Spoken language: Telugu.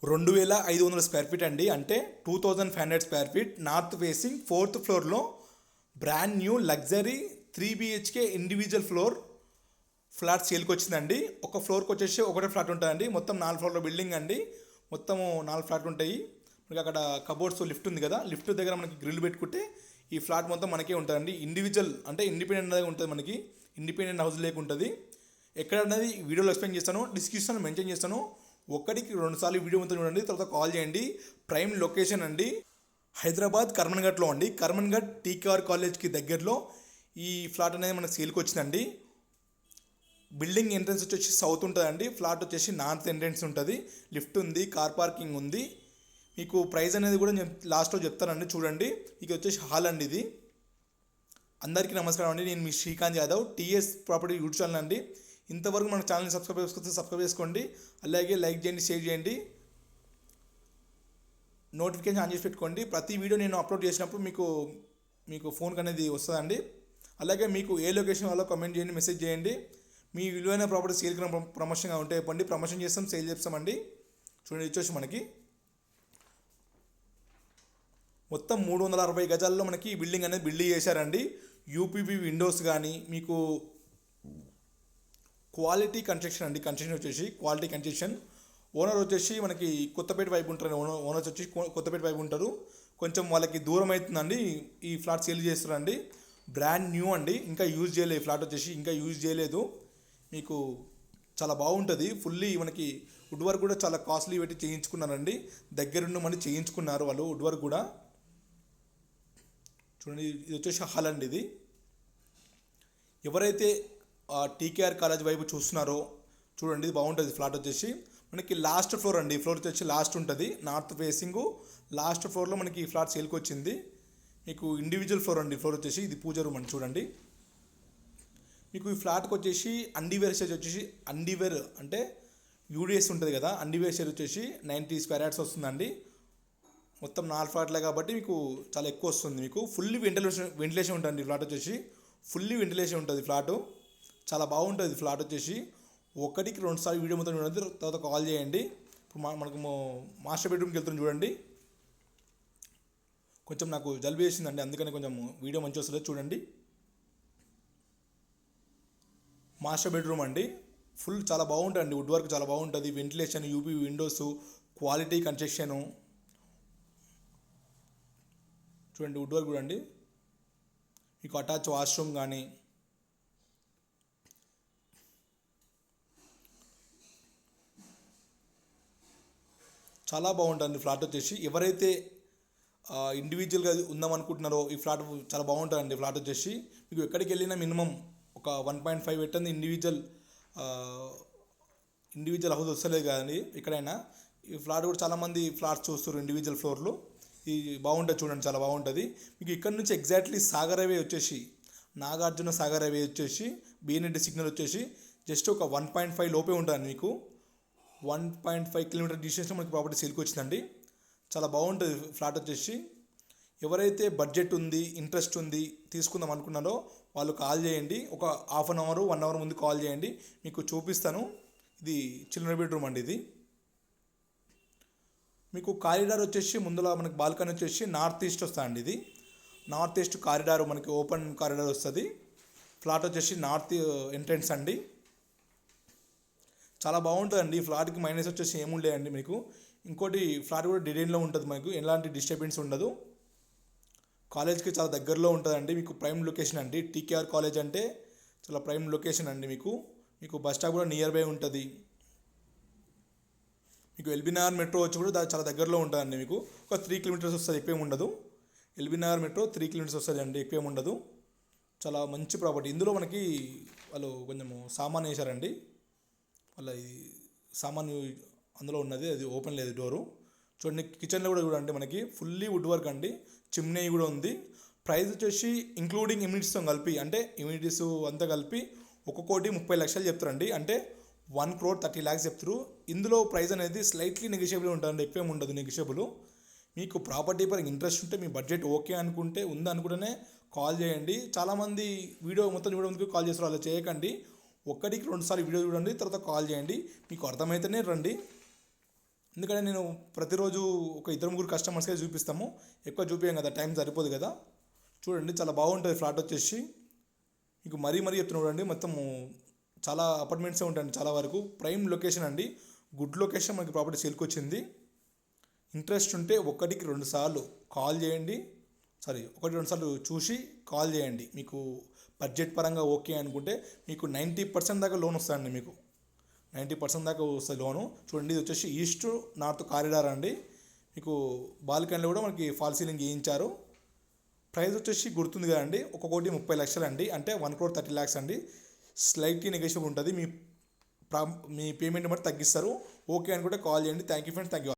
2500 స్క్వేర్ ఫీట్ అండి, అంటే 2500 square feet, north facing, 4th ఫ్లోర్లో brand new luxury 3 BHK individual flat సేల్కి వచ్చిందండి. ఒక ఫ్లోర్కి వచ్చేసి ఒకటే ఫ్లాట్ ఉంటుందండి. మొత్తం 4 ఫ్లోర్ల బిల్డింగ్ అండి. మొత్తము 4 ఫ్లాట్లు ఉంటాయి. మనకి అక్కడ కబోర్డ్స్ లిఫ్ట్ ఉంది కదా, లిఫ్ట్ దగ్గర మనకి గ్రిల్ పెట్టుకుంటే ఈ ఫ్లాట్ మొత్తం మనకే ఉంటుందండి. ఇండివిజువల్ అంటే ఇండిపెండెంట్గా ఉంటుంది, మనకి ఇండిపెండెంట్ హౌస్ లేక ఉంటుంది. ఎక్కడ అనేది వీడియోలో ఎక్స్ప్లెయిన్ చేస్తాను, డిస్క్రిప్షన్ మెన్షన్ చేస్తాను. ఒకటికి 2 సార్లు వీడియో మొత్తం చూడండి, తర్వాత కాల్ చేయండి. ప్రైమ్ లొకేషన్ అండి, హైదరాబాద్ కర్మన్ఘట్లో అండి. కర్మన్ఘట్ టీకేఆర్ కాలేజ్కి దగ్గరలో ఈ ఫ్లాట్ అనేది మనకు సేల్కి వచ్చిందండి. బిల్డింగ్ ఎంట్రన్స్ వచ్చేసి సౌత్ ఉంటుందండి. ఫ్లాట్ వచ్చేసి నార్త్ ఎంట్రన్స్ ఉంటుంది. లిఫ్ట్ ఉంది, కార్ పార్కింగ్ ఉంది. మీకు ప్రైస్ అనేది కూడా నేను లాస్ట్లో చెప్తానండి, చూడండి. ఇక వచ్చేసి హాల్ అండి ఇది. అందరికీ నమస్కారం అండి, నేను మీ Srikanth Yadav, TS property YouTube channel అండి. ఇంతవరకు మన ఛానల్ని సబ్స్క్రైబ్ చేసుకోండి, అలాగే లైక్ చేయండి, షేర్ చేయండి, నోటిఫికేషన్ ఆన్ చేసి పెట్టుకోండి. ప్రతి వీడియో నేను అప్లోడ్ చేసినప్పుడు మీకు ఫోన్కి అనేది వస్తుందండి. అలాగే మీకు ఏ లొకేషన్ వల్ల కామెంట్ చేయండి, మెసేజ్ చేయండి. మీ విలువైన ప్రాపర్టీ సేల్కి ప్రమోషన్గా ఉంటే చెప్పండి, ప్రమోషన్ చేస్తాం, సేల్ చేస్తామండి. చూడండి, వచ్చేసి మనకి మొత్తం 360 గజాల్లో మనకి ఈ బిల్డింగ్ అనేది బిల్డ్ చేశారండి. యూపీవీ విండోస్ కానీ మీకు క్వాలిటీ కన్స్ట్రక్షన్ అండి. కన్స్ట్రక్షన్ వచ్చేసి క్వాలిటీ కన్స్ట్రక్షన్. ఓనర్ వచ్చేసి మనకి కొత్తపేట వైపు ఉంటారు. ఓనర్స్ వచ్చి కొత్తపేట వైపు ఉంటారు. కొంచెం వాళ్ళకి దూరం అవుతుందండి, ఈ ఫ్లాట్ సేల్ చేస్తారండి. బ్రాండ్ న్యూ అండి, ఇంకా యూజ్ చేయలేదు. ఈ ఫ్లాట్ వచ్చేసి ఇంకా యూజ్ చేయలేదు. మీకు చాలా బాగుంటుంది. ఫుల్లీ మనకి వుడ్ వర్క్ కూడా చాలా కాస్ట్లీ పెట్టి చేయించుకున్నారండి. దగ్గరుండి మళ్ళీ చేయించుకున్నారు వాళ్ళు వుడ్ వర్క్ కూడా. చూడండి, ఇది వచ్చేసి హాల్ అండి. ఇది ఎవరైతే టీకేఆర్ కాలేజ్ వైపు చూస్తున్నారో చూడండి, ఇది బాగుంటుంది. ఫ్లాట్ వచ్చేసి మనకి లాస్ట్ ఫ్లోర్ అండి. ఫ్లోర్ వచ్చేసి లాస్ట్ ఉంటుంది, నార్త్ ఫేసింగ్ లాస్ట్ ఫ్లోర్లో మనకి ఈ ఫ్లాట్ సేల్కి వచ్చింది. మీకు ఇండివిజువల్ ఫ్లోర్ అండి. ఫ్లోర్ వచ్చేసి ఇది పూజ రూమ్ అండి. చూడండి, మీకు ఈ ఫ్లాట్కి వచ్చేసి అండీవేర్ స్టేజ్ వచ్చేసి అండీవేర్ అంటే యూడిఎస్ ఉంటుంది కదా, అండీవేర్ స్టేజ్ వచ్చేసి 90 స్క్వేర్ యార్డ్స్ వస్తుందండి. మొత్తం 4 ఫ్లాట్లే కాబట్టి మీకు చాలా ఎక్కువ వస్తుంది. మీకు ఫుల్లీ వెంటిలేషన్ ఉంటుంది. ఫ్లాట్ వచ్చేసి ఫుల్లీ వెంటిలేషన్ ఉంటుంది. ఫ్లాటు చాలా బాగుంటుంది. ఫ్లాట్ వచ్చేసి ఒకటికి 2 సార్లు వీడియో మొత్తం చూడండి, తర్వాత కాల్ చేయండి. ఇప్పుడు మనకు మాస్టర్ బెడ్రూమ్కి వెళ్తున్నాం చూడండి. కొంచెం నాకు జలుబు వేసిందండి, అందుకని కొంచెం వీడియో మంచిగా వస్తుంది. చూడండి, మాస్టర్ బెడ్రూమ్ అండి. ఫుల్ చాలా బాగుంటుంది. వుడ్ వర్క్ చాలా బాగుంటుంది. Ventilation, UP Windows, quality construction. చూడండి, వుడ్ వర్క్ చూడండి. మీకు అటాచ్ వాష్రూమ్ కానీ చాలా బాగుంటుంది. ఫ్లాట్ వచ్చేసి ఎవరైతే ఇండివిజువల్గా ఉందామనుకుంటున్నారో ఈ ఫ్లాట్ చాలా బాగుంటుందండి. ఫ్లాట్ వచ్చేసి మీకు ఎక్కడికి వెళ్ళినా మినిమం ఒక 1.5 పెట్టండి. ఇండివిజువల్ హౌస్ వస్తలేదు కదండి ఎక్కడైనా. ఈ ఫ్లాట్ కూడా చాలామంది ఫ్లాట్స్ చూస్తారు ఇండివిజువల్ ఫ్లోర్లు. ఇది బాగుంటుంది, చూడండి, చాలా బాగుంటుంది. మీకు ఇక్కడ నుంచి ఎగ్జాక్ట్లీ సాగర్ హైవే వచ్చేసి, నాగార్జున సాగర్ హైవే వచ్చేసి, బిఎన్ఎడ్ సిగ్నల్ వచ్చేసి జస్ట్ ఒక 1.5 లోపే ఉంటుంది. మీకు 1.5 కిలోమీటర్ డిస్టెన్స్లో మనకి ప్రాపర్టీ సేల్కి వచ్చిందండి. చాలా బాగుంటుంది ఫ్లాట్ వచ్చేసి. ఎవరైతే బడ్జెట్ ఉంది, ఇంట్రెస్ట్ ఉంది, తీసుకుందాం అనుకున్నారో వాళ్ళు కాల్ చేయండి. ఒక హాఫ్ అన్ అవర్ 1 అవర్ ముందు కాల్ చేయండి, మీకు చూపిస్తాను. ఇది చిల్డ్రన్ బెడ్రూమ్ అండి. ఇది మీకు కారిడార్ వచ్చేసి ముందులో మనకి బాల్కనీ వచ్చేసి నార్త్ ఈస్ట్ వస్తుందండి. ఇది నార్త్ ఈస్ట్ కారిడార్, మనకి ఓపెన్ కారిడార్ వస్తుంది. ఫ్లాట్ వచ్చేసి నార్త్ ఎంట్రన్స్ అండి. చాలా బాగుంటుందండి. ఈ ఫ్లాట్కి మైనస్ వచ్చేసి ఏముండేయండి మీకు. ఇంకోటి ఫ్లాట్ కూడా డిజైన్లో ఉంటుంది, మనకు ఎలాంటి డిస్టర్బెన్స్ ఉండదు. కాలేజ్కి చాలా దగ్గరలో ఉంటుందండి. మీకు ప్రైమ్ లొకేషన్ అండి. టీకేఆర్ కాలేజ్ అంటే చాలా ప్రైమ్ లొకేషన్ అండి. మీకు బస్ స్టాప్ కూడా నియర్ బై ఉంటుంది. మీకు ఎల్బీనగర్ మెట్రో వచ్చి కూడా చాలా దగ్గరలో ఉంటుందండి. మీకు ఒక 3 కిలోమీటర్స్ వస్తుంది, ఎక్కువేం ఉండదు. ఎల్బీనగర్ మెట్రో 3 కిలోమీటర్స్ వస్తుంది అండి, ఎక్కువేం ఉండదు. చాలా మంచి ప్రాపర్టీ. ఇందులో మనకి వాళ్ళు కొంచెము సామాన్ వేశారండి. వాళ్ళ సామాను అందులో ఉన్నది, అది ఓపెన్ లేదు డోరు. చూడండి, కిచెన్లో కూడా చూడండి మనకి ఫుల్లీ వుడ్ వర్క్ అండి. చిమ్నీ కూడా ఉంది. ప్రైస్ వచ్చేసి ఇంక్లూడింగ్ ఇమ్యూనిటీస్తో కలిపి, అంటే ఇమ్యూనిటీస్ అంతా కలిపి 1,30,00,000 చెప్తారండి. అంటే 1,30,00,000 చెప్తారు. ఇందులో ప్రైస్ అనేది స్లైట్లీ నెగిషియబుల్ ఉంటుందండి, ఎక్కువేం ఉండదు నెగిషియబుల్. మీకు ప్రాపర్టీ పరంగా ఇంట్రెస్ట్ ఉంటే, మీ బడ్జెట్ ఓకే అనుకుంటే, ఉందనుకుంటేనే కాల్ చేయండి. చాలామంది వీడియో ముందుకు కాల్ చేస్తారు, అలా చేయకండి. ఒకటికి 2 సార్లు వీడియో చూడండి, తర్వాత కాల్ చేయండి. మీకు అర్థమైతేనే రండి. ఎందుకంటే నేను ప్రతిరోజు ఒక ఇద్దరు ముగ్గురు కస్టమర్స్కే చూపిస్తాము, ఎక్కువ చూపించాం కదా, టైం సరిపోదు కదా. చూడండి చాలా బాగుంటుంది ఫ్లాట్ వచ్చేసి. మీకు మరీ చెప్తున్నాడు అండి, మొత్తము చాలా అపార్ట్మెంట్సే ఉంటాయండి చాలా వరకు. ప్రైమ్ లొకేషన్ అండి, గుడ్ లొకేషన్. మనకి ప్రాపర్టీ సేల్కి వచ్చింది. ఇంట్రెస్ట్ ఉంటే ఒకటికి 2 సార్లు కాల్ చేయండి, ఒకటి 2 సార్లు చూసి కాల్ చేయండి. మీకు బడ్జెట్ పరంగా ఓకే అనుకుంటే మీకు 90% దాకా లోన్ వస్తుందండి. మీకు 90% దాకా వస్తుంది లోను. చూడండి ఇది వచ్చేసి ఈస్ట్ నార్త్ కారిడార్ అండి. మీకు బాల్కనీలో కూడా మనకి ఫాల్ సీలింగ్ చేయించారు. ప్రైస్ వచ్చేసి గుర్తుంది కదండి, ఒక్కొక్కటి 30 లక్షలు అండి, అంటే 1,30,00,000 అండి. స్లైట్లీ నెగోషియబుల్ ఉంటుంది. మీ పేమెంట్ బట్టి తగ్గిస్తారు. ఓకే అనుకుంటే కాల్ చేయండి. Thank you friends, thank you.